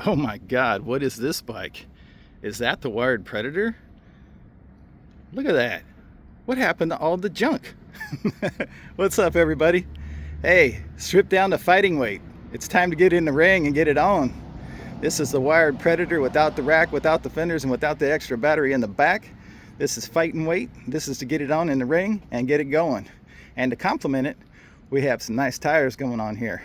Oh my God, what is this bike? Is that the Wired Predator? Look at that. What happened to all the junk? What's up, everybody? Hey, strip down to fighting weight. It's time to get in the ring and get it on. This is the Wired Predator without the rack, without the fenders, and without the extra battery in the back. This is fighting weight. This is to get it on in the ring and get it going. And to complement it, we have some nice tires going on here.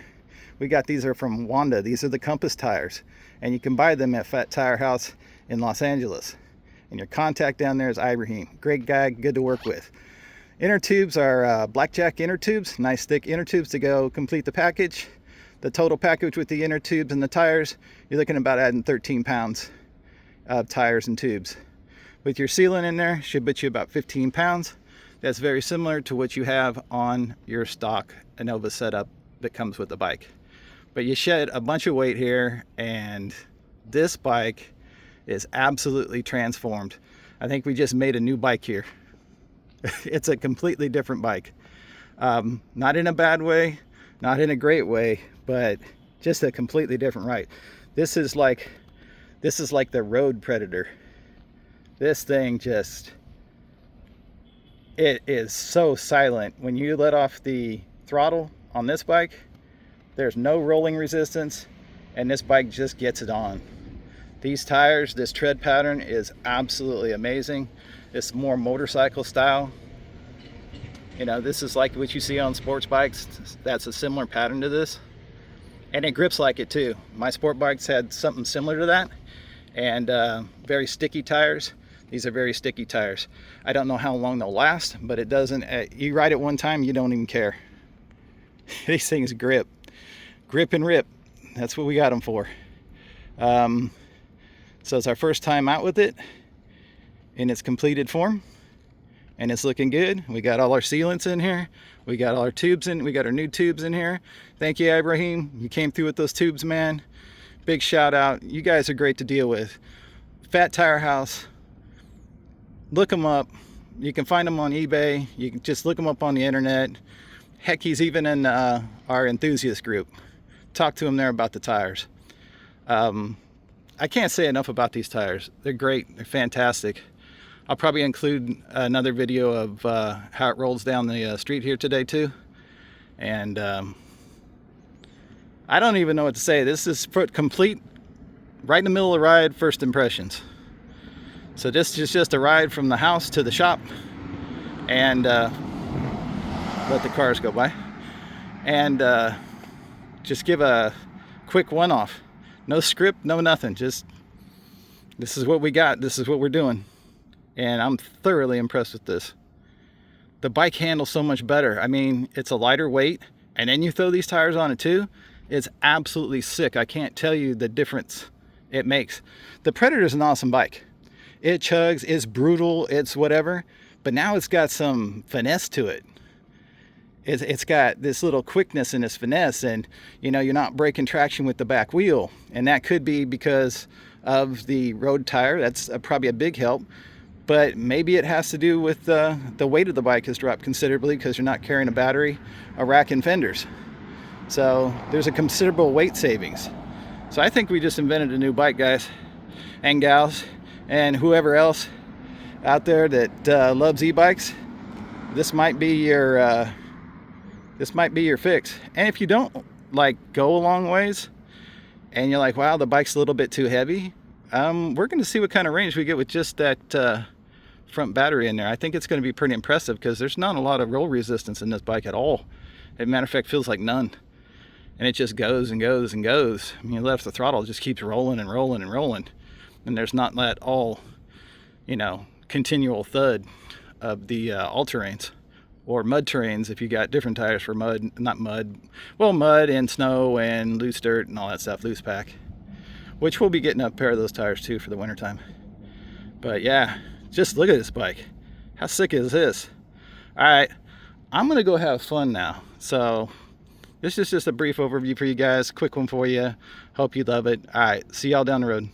These are from Wanda. These are the Compass tires. And you can buy them at Fat Tire House in Los Angeles. And your contact down there is Ibrahim. Great guy, good to work with. Inner tubes are blackjack inner tubes, nice thick inner tubes to go complete the package. The total package with the inner tubes and the tires, you're looking at about adding 13 pounds of tires and tubes. With your sealant in there, should put you about 15 pounds. That's very similar to what you have on your stock Innova setup that comes with the bike. But you shed a bunch of weight here, and this bike is absolutely transformed. I think we just made a new bike here. It's a completely different bike. Not in a bad way, not in a great way, but just a completely different ride. This is like the Road Predator. This thing it is so silent. When you let off the throttle on this bike, there's no rolling resistance, and this bike just gets it on. These tires, this tread pattern is absolutely amazing. It's more motorcycle style. You know, this is like what you see on sports bikes. That's a similar pattern to this. And it grips like it too. My sport bikes had something similar to that. And very sticky tires. These are very sticky tires. I don't know how long they'll last, but it doesn't, you ride it one time, you don't even care. These things grip and rip. That's what we got them for. So it's our first time out with it in its completed form, and it's looking good. We got all our sealants in here. We got all our tubes in. We got our new tubes in here. Thank you, Ibrahim. You came through with those tubes, man. Big shout out. You guys are great to deal with. Fat Tire House. Look them up. You can find them on eBay. You can just look them up on the internet. Heck, he's even in our enthusiast group. Talk to him there about the tires. I can't say enough about these tires. They're great. They're fantastic. I'll probably include another video of how it rolls down the street here today too. And I don't even know what to say. This is complete, right in the middle of the ride, first impressions. So this is just a ride from the house to the shop, and let the cars go by, and just give a quick one-off. No script, no nothing. Just, this is what we got. This is what we're doing. And I'm thoroughly impressed with this. The bike handles so much better. I mean, it's a lighter weight, and then you throw these tires on it too. It's absolutely sick. I can't tell you the difference it makes. The Predator is an awesome bike. It chugs, it's brutal, it's whatever, but now it's got some finesse to it. It's got this little quickness and this finesse, and you know, you're not breaking traction with the back wheel, and that could be because of the road tire. That's probably a big help, but maybe it has to do with the weight of the bike has dropped considerably because you're not carrying a battery, a rack, and fenders. So there's a considerable weight savings. So I think we just invented a new bike, guys and gals, and whoever else out there that loves e-bikes. This might be your fix. And if you don't like go a long ways and you're like, wow, the bike's a little bit too heavy, we're going to see what kind of range we get with just that front battery in there. I think it's going to be pretty impressive because there's not a lot of roll resistance in this bike at all. As a matter of fact, feels like none. And it just goes and goes and goes. I mean, you left the throttle, it just keeps rolling and rolling and rolling. And there's not that all, you know, continual thud of the all-terrains. Or mud terrains if you got different tires for mud, mud and snow and loose dirt and all that stuff, loose pack. Which we'll be getting a pair of those tires too for the winter time. But yeah, just look at this bike. How sick is this? Alright, I'm gonna go have fun now. So this is just a brief overview for you guys, quick one for you. Hope you love it. Alright, see y'all down the road.